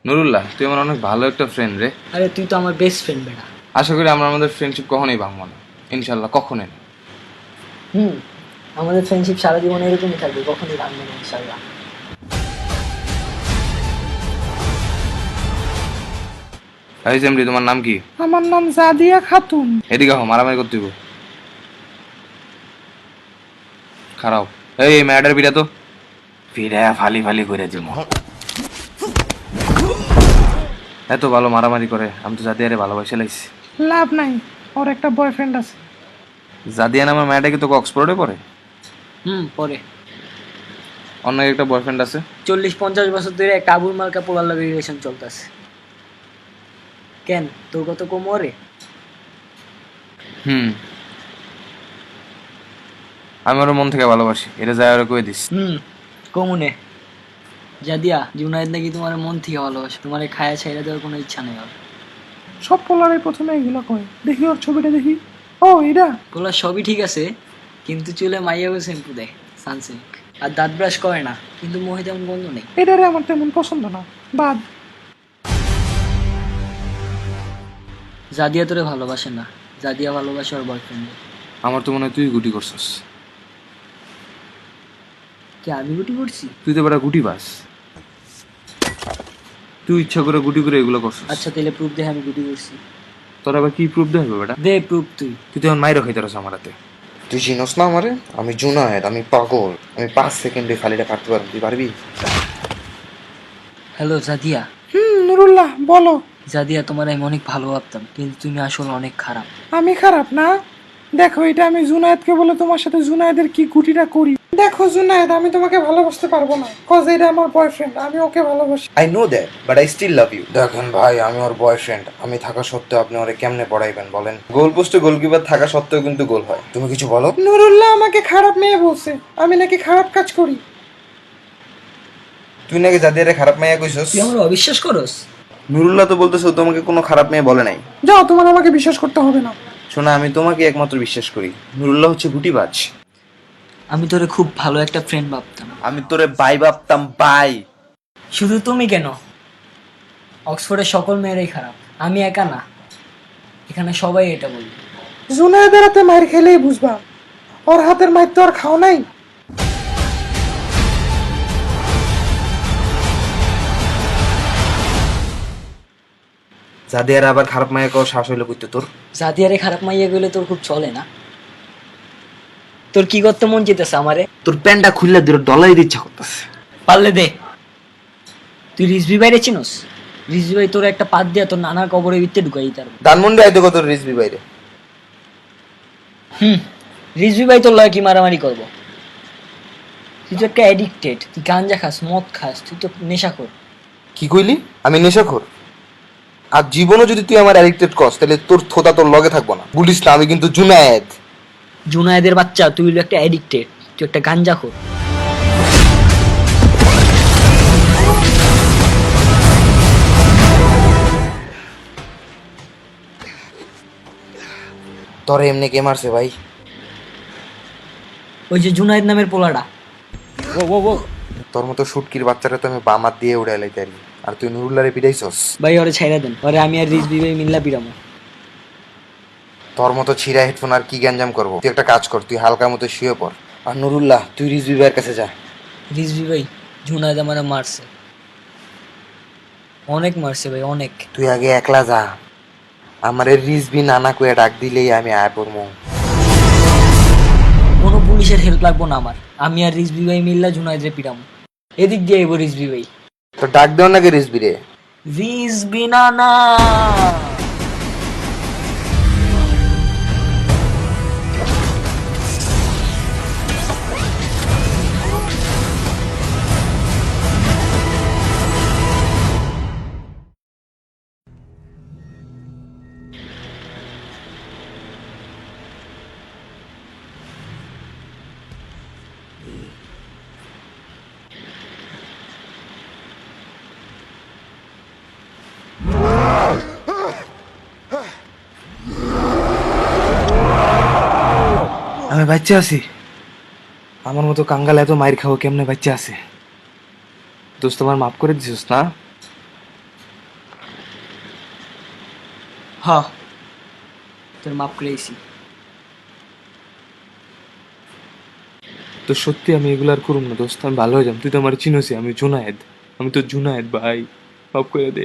নুরুল্লাহ, তুই আমার অনেক ভালো একটা ফ্রেন্ড রে। আরে তুই তো আমার বেস্ট ফ্রেন্ড বেটা। আশা করি আমরা আমাদের ফ্রেন্ডশিপ কখনোই ভাঙবো না, ইনশাল্লাহ কখনোই না। হুম, আমাদের ফ্রেন্ডশিপ সারা জীবন এরকমই থাকবে, কখনই ভাঙবে না ইনশাআল্লাহ। এই জেমরি, তোমার নাম কি? আমার নাম জাদিয়া খাতুন। এদিকে হো, মারামারি করতে হইব। খারাপ। এই ম্যাডার পিড়া তো পিড়া ফালি ফালি করে দিব। এত ভালো মারামারি করে, আমি তো জাদিয়ারে ভালোবাসে লাইছি। লাভ নাই, ওর একটা বয়ফ্রেন্ড আছে। জাদিয়া নামের মেয়েটা কি তোকে অক্সফোর্ডে পড়ে? পরে অন্য একটা বয়ফ্রেন্ড আছে। 40-50 বছর ধরে একটা আবুল মার্কা পোলার লাগে রিলেশন চলতেছে। কেন তোর কত কোমরে? আমি ওর মন থেকে ভালোবাসি, এটা যায় ওরা কয়ে দিস। কমুনে জাদিয়া, জুনায়েদ নাকি তোমার মন থেকে ভালোবাসে, তোমার খায়া ছাইড়া দেওয়ার কোনো ইচ্ছা নেই ওর। সব পোলারে প্রথমে এগুলো কয়। দেখি ওর ছবিটা দেখি। ও এটা পোলার সবই ঠিক আছে, কিন্তু চুলে মাইয়াও শ্যাম্পু দেয়, সানসিল্ক, আর দাঁত ব্রাশ করে না, কিন্তু মহে তেমন গন্ধ নেই। এটারে আমার তেমন পছন্দ না, বাদ। জাদিয়া তোরে ভালোবাসে না, জাদিয়া ভালোবাসে ওর বয়ফ্রেন্ড। আমার তো মনে হয় তুই গুটি করছস। কি আমি গুটি করছি? তুই তো বেটা গুটি বাস, তুই ইচ্ছা করে গুটি করে এগুলো করছস। আচ্ছা তাহলে প্রুফ দে আমি গুটি করছি। তোর আবার কি প্রুফ দেবে বেটা? দে প্রুফ তুই। তুই তো এখন মাইরো খাইতে রস আমার হাতে। তুই চিনস না আমারে? আমি জুনায়েদ, আমি পাগল। আমি 5 সেকেন্ডে খালিটা কাটতে পারবো, তুই পারবি? হ্যালো জাদিয়া। নুরুল্লাহ বলো। জাদিয়া, তোমার আমি অনেক ভালো ভাবতাম, কিন্তু তুমি আসলে অনেক খারাপ। আমি খারাপ না? দেখো, এটা আমি জুনায়েদকে বলে তোমার সাথে জুনায়েদের কি গুটিটা করি। দেখো জুনায়েদ, আমি তোমাকে ভালোবাসতে পারবো না, কজ এটা আমার বয়ফ্রেন্ড, আমি ওকে ভালোবাসি। I know that, but I still love you. দেখেন ভাই, আমি ওর বয়ফ্রেন্ড। আমি থাকা সত্ত্বেও আপনি ওরে কেমনে পড়াইবেন বলেন? গোল পোস্টে গোলকিপার থাকা সত্ত্বেও কিন্তু গোল হয়। তুমি কিছু বলো। নুরুল্লাহ আমাকে খারাপ মেয়ে বলছে, আমি নাকি খারাপ কাজ করি। তুই নাকি জাদিয়ারে খারাপ মেয়ে কইছস? তুই আমার অবিশ্বাস করস? নুরুল্লাহ তো বলতেছে ও তোমাকে কোনো খারাপ মেয়ে বলে নাই। যাও, তোমার আমাকে বিশ্বাস করতে হবে না। শোনা, আমি তোমাকে একমাত্র বিশ্বাস করি। নুরুল্লাহ হচ্ছে গুটিবাজ। আমি তোরে খুব ভালো একটা ফ্রেন্ড ভাবতাম। আমি তোরে বাই ভাবতাম, বাই। শুধু তুমি কেন, অক্সফোর্ডের সকল মেয়েরাই খারাপ, আমি একা না, এখানে সবাই এটা বলবে। জুনায়েদের হাতে মায়ের খেলেই বুঝবা, ওর হাতের মায়ের তো আর খাও নাই। জাদিয়ার আবার খারাপ মায়ের কও শ্বাস হইলো কইতে তোর? জাদিয়ারে খারাপ মাইয়া গেলে তোর খুব চলে না? তোর কি করতে মন চেতেছে আমারে? তোর প্যান্টটা খুললে দিল ডলাই ইচ্ছা করতেছে। পারলে দে। তুই রিজভি বাইরে চিনোস? রিজভি ভাই তোর একটা পাত দিয়া তোর নানার কবরের ভিতরে ঢুকাই দিতে পারবো। ধানমন্ডি আইতো কত রিসবি বাইরে। রিজভি ভাই তোর লয় কি মারামারি করবো? তুই তো একটা অ্যাডিক্টেড, তুই গাঞ্জা খাস, মদ খাস, তুই তো নেশা কর। কি কইলি? আমি নেশাখোর? আর জীবনও যদি তুই আমার অ্যাডিক্টেড করস, তাহলে তোর থোতা তোর লগে থাকবো না। বলিস না, আমি কিন্তু জুনায়েদ। জুনায়েদের বাচ্চা, তুই হলো একটা অ্যাডিক্টেড, তুই একটা গাঞ্জা খোর। তোরে এমনি কে মারছে ভাই? ওই যে জুনায়েদ নামের পোলাটা। তোর মতো শুটকির বাচ্চারা তো আমি বামাত দিয়ে উড়াই লাইতে পারি, আর তুই নুরুল্লারে পিটাইছস। ভাই ওরে ছাইড়া দেন, ওরে আমি আর রিজভি ভাই মিল্লা পিরামো। তোর মতো ছিঁড়া হেডফোন আর কি গ্যাঞ্জাম করবো? তুই একটা কাজ কর, তুই হালকা মতো শুয়ে পড়। আর নুরুল্লাহ, তুই রিজবি ভাইয়ের কাছে যা। রিজভি ভাই, জুনায়েদ আমার মারছে, অনেক মারছে ভাই, অনেক। তুই আগে একলা যা, আমার রিজবি নানা কুয়ে ডাক দিলেই আমি আয় পড়বো। কোনো পুলিশের হেল্প লাগবো না আমার, আমি আর রিজভি ভাই মিল্লা জুনায়েদরে পিরামো। এদিক দিয়ে এবো রিজভি ভাই। তো ডাক দেও নাকি রিজবি রে? রিজভি নানা। আমি বাচ্চা আছি, আমার মতো কাঙ্গাল এত মাইর খাবো কেমনে বাচ্চা আছে? দোস্ত, তোমার মাফ করে দিছিস না? হ, তোর মাপ করেছি। তো সত্যি আমি এগুলো আর করুম না দোস্ত, আমি ভালো হয়ে যাম। তুই তো আমার চিনোসি, আমি জুনায়েদ, আমি তো জুনায়েদ ভাই, মাফ করে দে।